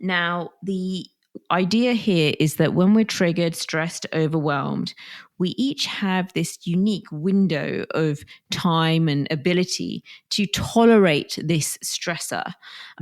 Now, the idea here is that when we're triggered, stressed, overwhelmed, we each have this unique window of time and ability to tolerate this stressor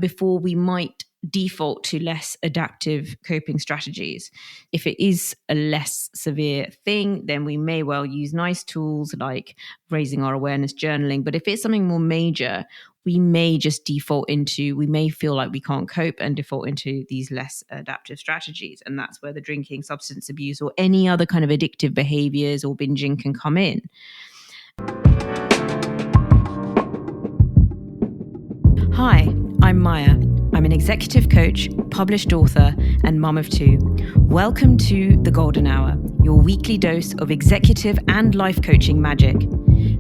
before we might default to less adaptive coping strategies. If it is a less severe thing, then we may well use nice tools like raising our awareness, journaling. But if it's something more major, we may we may feel like we can't cope and default into these less adaptive strategies. And that's where the drinking, substance abuse, or any other kind of addictive behaviors or binging can come in. Hi, I'm Maya. I'm an executive coach, published author, and mum of two. Welcome to The Golden Hour, your weekly dose of executive and life coaching magic.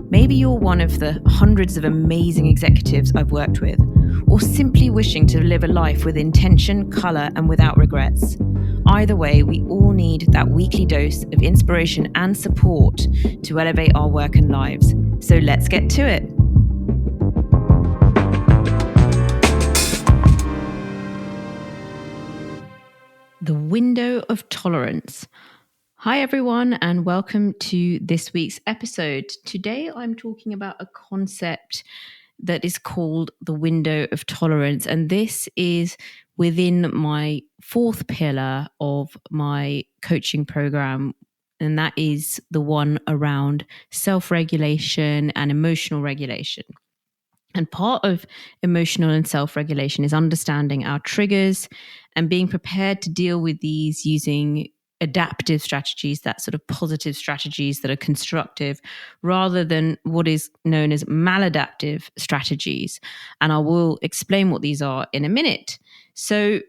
Maybe you're one of the hundreds of amazing executives I've worked with, or simply wishing to live a life with intention, colour, and without regrets. Either way, we all need that weekly dose of inspiration and support to elevate our work and lives. So let's get to it. The window of tolerance. Hi everyone, and welcome to this week's episode. Today I'm talking about a concept that is called the window of tolerance, and this is within my fourth pillar of my coaching program, and that is the one around self-regulation and emotional regulation. And part of emotional and self-regulation is understanding our triggers and being prepared to deal with these using adaptive strategies, that sort of positive strategies that are constructive, rather than what is known as maladaptive strategies. And I will explain what these are in a minute. So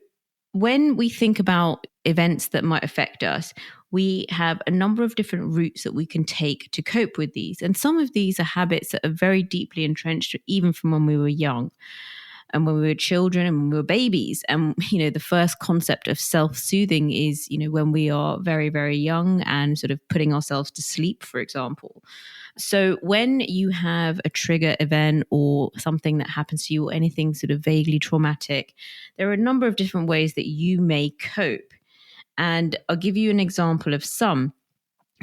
when we think about events that might affect us, we have a number of different routes that we can take to cope with these. And some of these are habits that are very deeply entrenched, even from when we were young and when we were children and when we were babies. And, the first concept of self-soothing is, when we are very, very young and sort of putting ourselves to sleep, for example. So when you have a trigger event or something that happens to you or anything sort of vaguely traumatic, there are a number of different ways that you may cope. And I'll give you an example of some.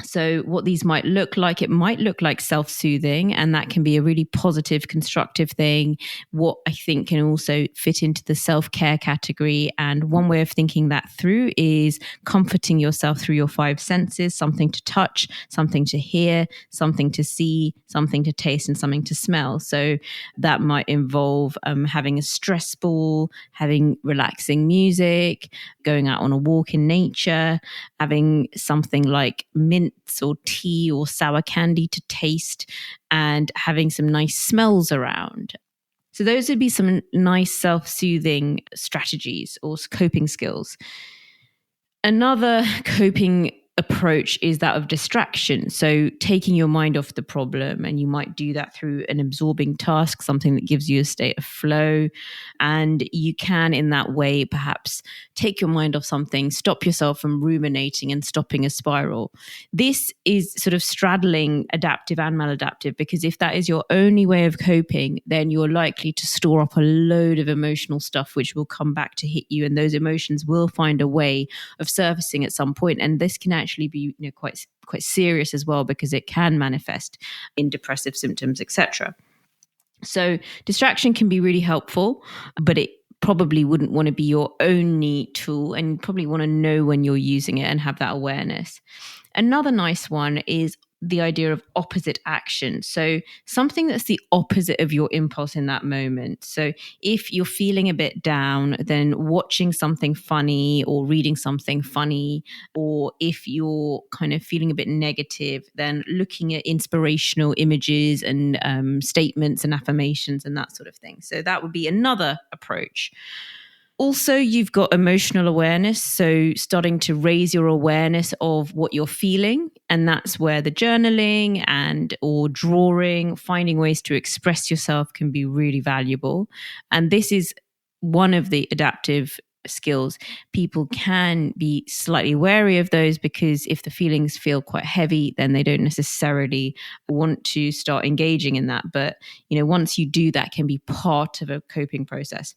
So what these might look like, it might look like self-soothing, and that can be a really positive, constructive thing. What I think can also fit into the self-care category. And one way of thinking that through is comforting yourself through your five senses: something to touch, something to hear, something to see, something to taste, and something to smell. So that might involve having a stress ball, having relaxing music, going out on a walk in nature, having something like mints or tea or sour candy to taste, and having some nice smells around. So those would be some nice self-soothing strategies or coping skills. Another coping approach is that of distraction. So taking your mind off the problem, and you might do that through an absorbing task, something that gives you a state of flow. And you can, in that way, perhaps take your mind off something, stop yourself from ruminating and stopping a spiral. This is sort of straddling adaptive and maladaptive, because if that is your only way of coping, then you're likely to store up a load of emotional stuff, which will come back to hit you. And those emotions will find a way of surfacing at some point. And this can actually be quite serious as well, because it can manifest in depressive symptoms, etc. So distraction can be really helpful, but it probably wouldn't want to be your only tool, and you probably want to know when you're using it and have that awareness. Another nice one is the idea of opposite action. So something that's the opposite of your impulse in that moment. So if you're feeling a bit down, then watching something funny or reading something funny, or if you're kind of feeling a bit negative, then looking at inspirational images and statements and affirmations and that sort of thing. So that would be another approach. Also, you've got emotional awareness. So starting to raise your awareness of what you're feeling. And that's where the journaling or drawing, finding ways to express yourself can be really valuable. And this is one of the adaptive skills. People can be slightly wary of those, because if the feelings feel quite heavy, then they don't necessarily want to start engaging in that. But, once you do, that can be part of a coping process.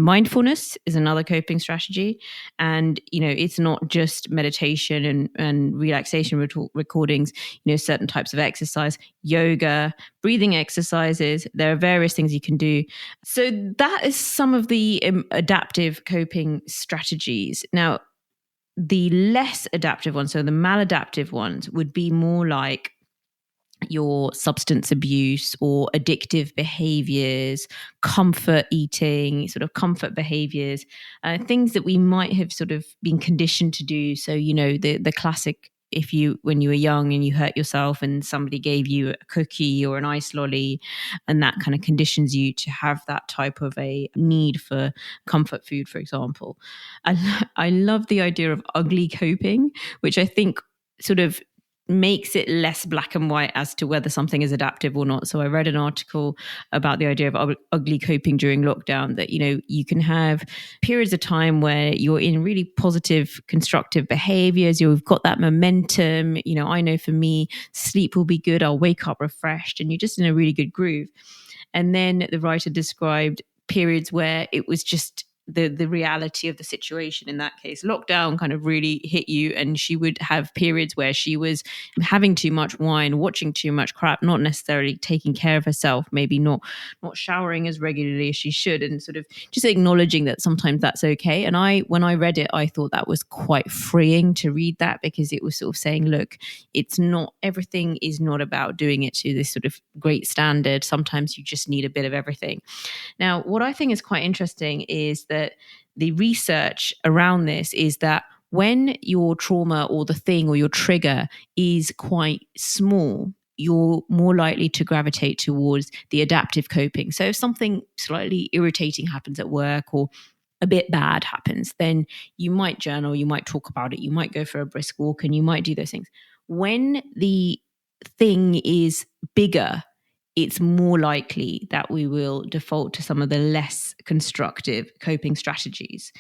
Mindfulness is another coping strategy. And, it's not just meditation and relaxation recordings, certain types of exercise, yoga, breathing exercises. There are various things you can do. So that is some of the adaptive coping strategies. Now, the less adaptive ones, so the maladaptive ones, would be more like your substance abuse or addictive behaviors, comfort eating, sort of comfort behaviors, things that we might have sort of been conditioned to do. So, the classic, when you were young and you hurt yourself and somebody gave you a cookie or an ice lolly, and that kind of conditions you to have that type of a need for comfort food, for example. I love the idea of ugly coping, which I think sort of makes it less black and white as to whether something is adaptive or not. So I read an article about the idea of ugly coping during lockdown, that, you can have periods of time where you're in really positive, constructive behaviors. You've got that momentum. I know for me, sleep will be good. I'll wake up refreshed and you're just in a really good groove. And then the writer described periods where it was just the reality of the situation. In that case, lockdown kind of really hit you, and she would have periods where she was having too much wine, watching too much crap, not necessarily taking care of herself, maybe not showering as regularly as she should, and sort of just acknowledging that sometimes that's okay. And when I read it, I thought that was quite freeing to read that, because it was sort of saying, look, everything is not about doing it to this sort of great standard. Sometimes you just need a bit of everything. Now, what I think is quite interesting is that the research around this is that when your trauma or the thing or your trigger is quite small, you're more likely to gravitate towards the adaptive coping. So if something slightly irritating happens at work or a bit bad happens, then you might journal, you might talk about it, you might go for a brisk walk, and you might do those things. When the thing is bigger, it's more likely that we will default to some of the less constructive coping strategies.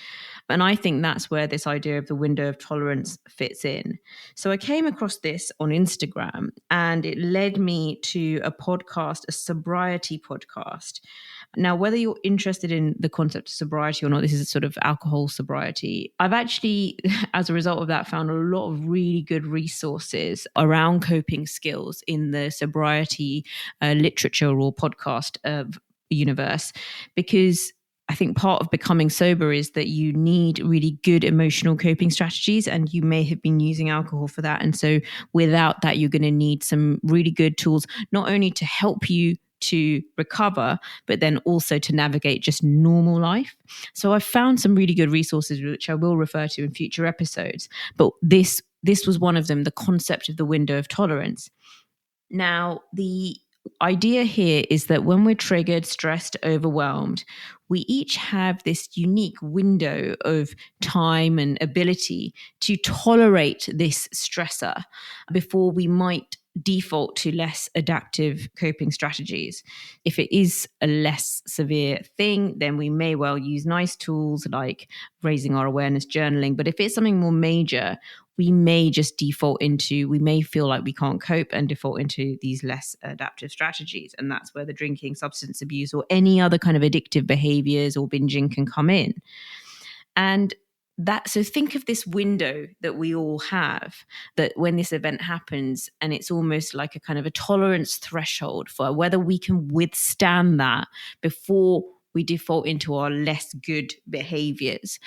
And I think that's where this idea of the window of tolerance fits in. So I came across this on Instagram, and it led me to a podcast, a sobriety podcast. Now, whether you're interested in the concept of sobriety or not, this is a sort of alcohol sobriety. I've actually, as a result of that, found a lot of really good resources around coping skills in the sobriety literature or podcast universe, because I think part of becoming sober is that you need really good emotional coping strategies, and you may have been using alcohol for that. And so without that, you're going to need some really good tools, not only to help you to recover, but then also to navigate just normal life. So I've found some really good resources, which I will refer to in future episodes. But this was one of them, the concept of the window of tolerance. Now, the idea here is that when we're triggered, stressed, overwhelmed, we each have this unique window of time and ability to tolerate this stressor before we might default to less adaptive coping strategies. If it is a less severe thing, then we may well use nice tools like raising our awareness, journaling. But if it's something more major, we may feel like we can't cope and default into these less adaptive strategies. And that's where the drinking, substance abuse, or any other kind of addictive behaviors or binging can come in. And so think of this window that we all have, that when this event happens, and it's almost like a kind of a tolerance threshold for whether we can withstand that before we default into our less good behaviors.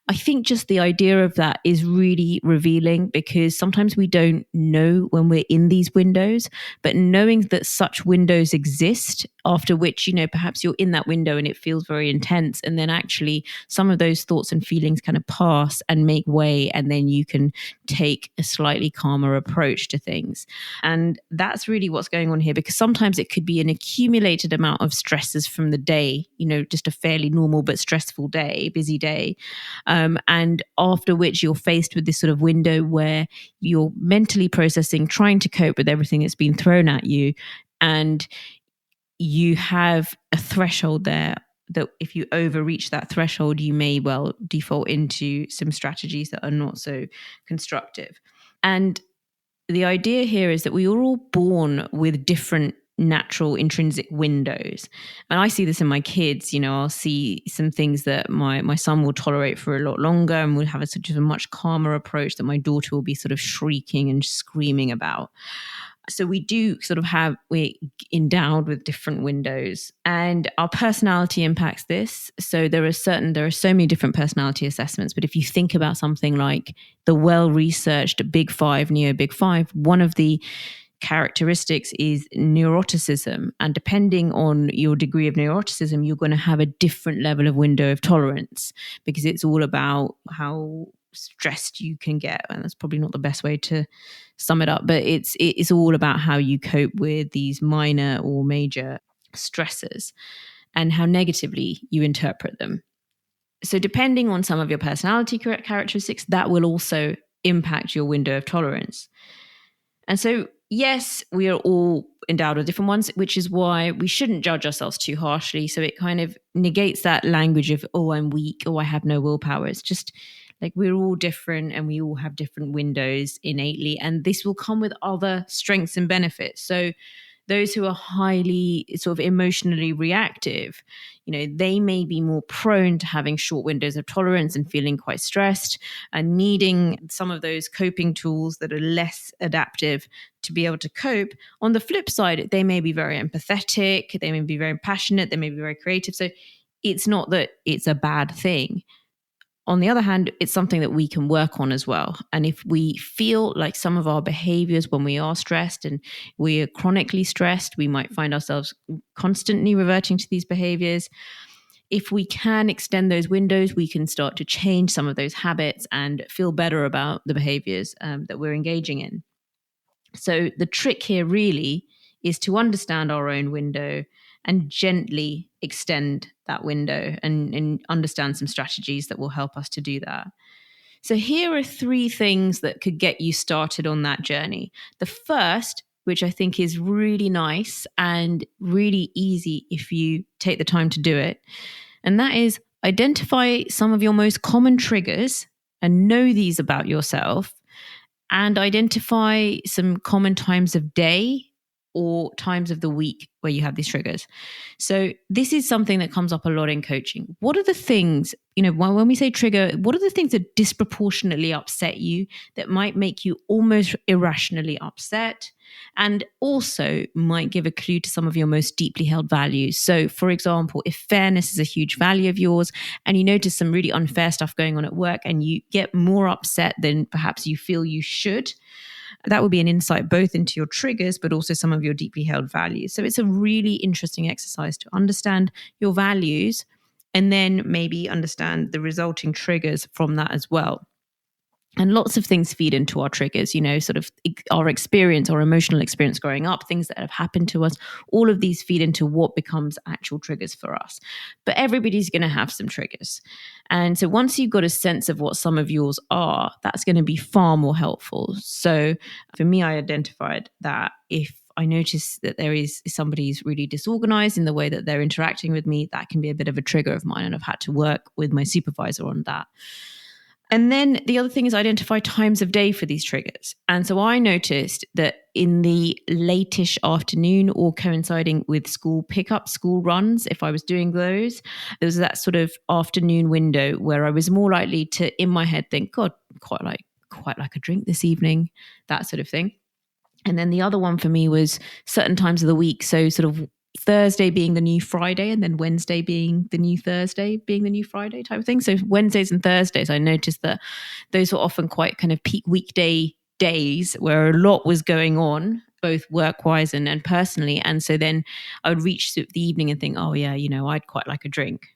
I think just the idea of that is really revealing, because sometimes we don't know when we're in these windows, but knowing that such windows exist, after which, perhaps you're in that window and it feels very intense. And then actually some of those thoughts and feelings kind of pass and make way. And then you can take a slightly calmer approach to things. And that's really what's going on here, because sometimes it could be an accumulated amount of stresses from the day, just a fairly normal but stressful day, busy day. And after which you're faced with this sort of window where you're mentally processing, trying to cope with everything that's been thrown at you. And you have a threshold there that if you overreach that threshold, you may well default into some strategies that are not so constructive. And the idea here is that we are all born with different natural intrinsic windows. And I see this in my kids. I'll see some things that my son will tolerate for a lot longer and will have a sort of a much calmer approach that my daughter will be sort of shrieking and screaming about. So we're endowed with different windows, and our personality impacts this. So there are so many different personality assessments. But if you think about something like the well-researched Big Five, Neo Big Five, one of the characteristics is neuroticism. And depending on your degree of neuroticism, you're going to have a different level of window of tolerance, because it's all about how stressed you can get. And that's probably not the best way to sum it up, but it's all about how you cope with these minor or major stressors and how negatively you interpret them. So depending on some of your personality characteristics, that will also impact your window of tolerance. And so, yes, we are all endowed with different ones, which is why we shouldn't judge ourselves too harshly. So it kind of negates that language of, oh, I'm weak, oh, I have no willpower. It's just like we're all different and we all have different windows innately. And this will come with other strengths and benefits. So those who are highly sort of emotionally reactive, they may be more prone to having short windows of tolerance and feeling quite stressed and needing some of those coping tools that are less adaptive to be able to cope. On the flip side, they may be very empathetic, they may be very passionate, they may be very creative. So it's not that it's a bad thing. On the other hand, it's something that we can work on as well. And if we feel like some of our behaviors when we are stressed and we are chronically stressed, we might find ourselves constantly reverting to these behaviors. If we can extend those windows, we can start to change some of those habits and feel better about the behaviors that we're engaging in. So the trick here really is to understand our own window and gently extend that window and understand some strategies that will help us to do that. So here are 3 things that could get you started on that journey. The first, which I think is really nice and really easy if you take the time to do it, and that is identify some of your most common triggers and know these about yourself, and identify some common times of day or times of the week where you have these triggers. So this is something that comes up a lot in coaching. What are the things, when we say trigger, what are the things that disproportionately upset you, that might make you almost irrationally upset, and also might give a clue to some of your most deeply held values? So for example, if fairness is a huge value of yours and you notice some really unfair stuff going on at work and you get more upset than perhaps you feel you should, that would be an insight both into your triggers, but also some of your deeply held values. So it's a really interesting exercise to understand your values and then maybe understand the resulting triggers from that as well. And lots of things feed into our triggers, sort of our experience, our emotional experience growing up, things that have happened to us. All of these feed into what becomes actual triggers for us. But everybody's going to have some triggers. And so once you've got a sense of what some of yours are, that's going to be far more helpful. So for me, I identified that if I notice that there is somebody's really disorganized in the way that they're interacting with me, that can be a bit of a trigger of mine. And I've had to work with my supervisor on that. And then the other thing is identify times of day for these triggers. And so I noticed that in the late-ish afternoon or coinciding with school pickup, school runs, if I was doing those, there was that sort of afternoon window where I was more likely to, in my head, think, God, quite like a drink this evening, that sort of thing. And then the other one for me was certain times of the week. So sort of Thursday being the new Friday and then Wednesday being the new Thursday, being the new Friday type of thing. So Wednesdays and Thursdays, I noticed that those were often quite kind of peak weekday days where a lot was going on, both work-wise and personally. And so then I would reach the evening and think, oh yeah, I'd quite like a drink.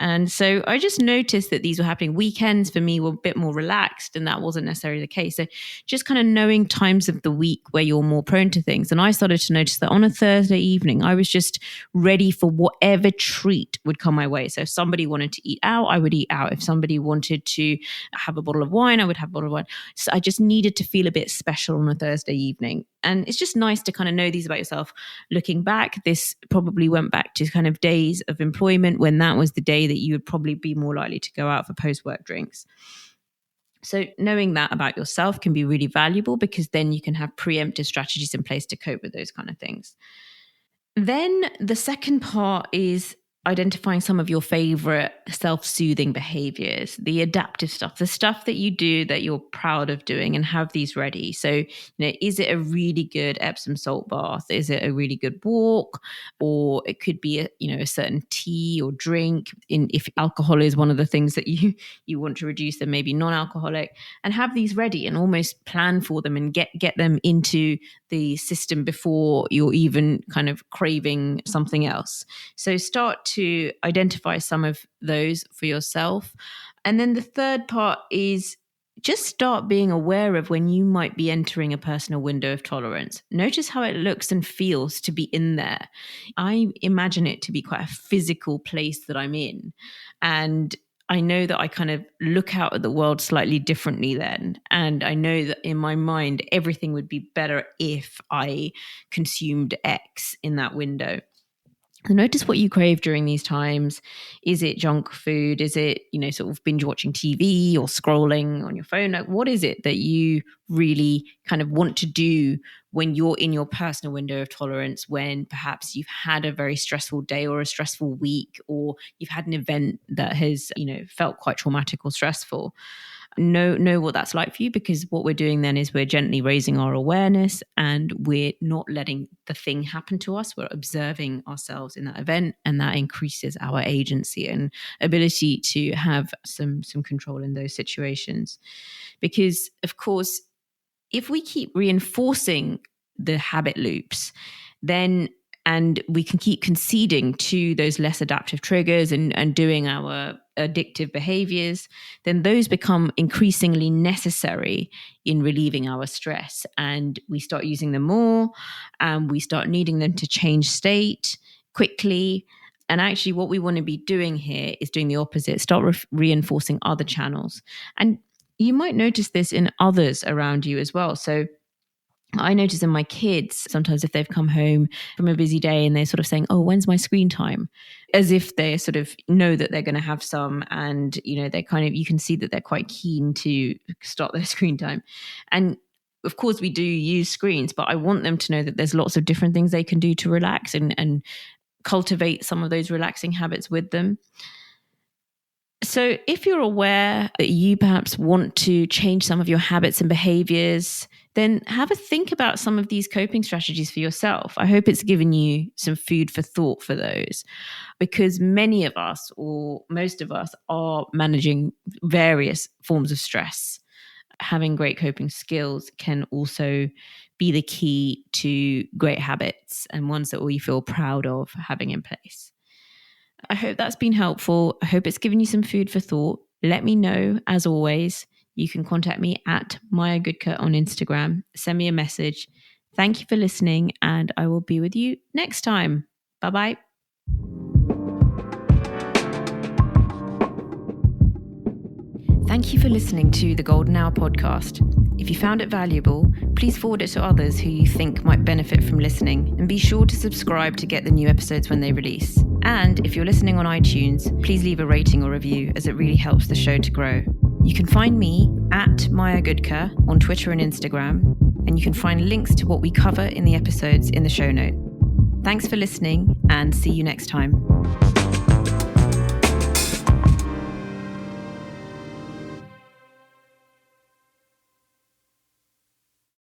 And so I just noticed that these were happening. Weekends for me were a bit more relaxed, and that wasn't necessarily the case. So just kind of knowing times of the week where you're more prone to things. And I started to notice that on a Thursday evening, I was just ready for whatever treat would come my way. So if somebody wanted to eat out, I would eat out. If somebody wanted to have a bottle of wine, I would have a bottle of wine. So I just needed to feel a bit special on a Thursday evening. And it's just nice to kind of know these about yourself. Looking back, this probably went back to kind of days of employment when that was the day that you would probably be more likely to go out for post-work drinks. So knowing that about yourself can be really valuable because then you can have preemptive strategies in place to cope with those kind of things. Then the second part is identifying some of your favorite self-soothing behaviors, the adaptive stuff, the stuff that you do that you're proud of doing, and have these ready. So, is it a really good Epsom salt bath? Is it a really good walk? Or it could be a certain tea or drink. If alcohol is one of the things that you want to reduce, then maybe non-alcoholic, and have these ready and almost plan for them and get them into the system before you're even kind of craving something else. So start to identify some of those for yourself. And then the third part is just start being aware of when you might be entering a personal window of tolerance. Notice how it looks and feels to be in there. I imagine it to be quite a physical place that I'm in. And I know that I kind of look out at the world slightly differently then. And I know that in my mind, everything would be better if I consumed X in that window. Notice what you crave during these times. Is it junk food? Is it, sort of binge watching TV or scrolling on your phone? Like, what is it that you really kind of want to do when you're in your personal window of tolerance, when perhaps you've had a very stressful day or a stressful week, or you've had an event that has, felt quite traumatic or stressful? Know what that's like for you, because what we're doing then is we're gently raising our awareness and we're not letting the thing happen to us. We're observing ourselves in that event, and that increases our agency and ability to have some control in those situations. Because, of course, if we keep reinforcing the habit loops, and we can keep conceding to those less adaptive triggers and doing our addictive behaviors, then those become increasingly necessary in relieving our stress. And we start using them more, and we start needing them to change state quickly. And actually what we want to be doing here is doing the opposite, start reinforcing other channels. And you might notice this in others around you as well. So I notice in my kids, sometimes if they've come home from a busy day and they're sort of saying, oh, when's my screen time? As if they sort of know that they're going to have some, and, they're kind of, you can see that they're quite keen to start their screen time. And of course we do use screens, but I want them to know that there's lots of different things they can do to relax and cultivate some of those relaxing habits with them. So if you're aware that you perhaps want to change some of your habits and behaviors, then have a think about some of these coping strategies for yourself. I hope it's given you some food for thought for those, because many of us, or most of us, are managing various forms of stress. Having great coping skills can also be the key to great habits and ones that we feel proud of having in place. I hope that's been helpful. I hope it's given you some food for thought. Let me know, as always. You can contact me at Maya Goodker on Instagram. Send me a message. Thank you for listening, and I will be with you next time. Bye-bye. Thank you for listening to the Golden Hour podcast. If you found it valuable, please forward it to others who you think might benefit from listening, and be sure to subscribe to get the new episodes when they release. And if you're listening on iTunes, please leave a rating or review, as it really helps the show to grow. You can find me at Maya Goodker on Twitter and Instagram, and you can find links to what we cover in the episodes in the show note. Thanks for listening, and see you next time.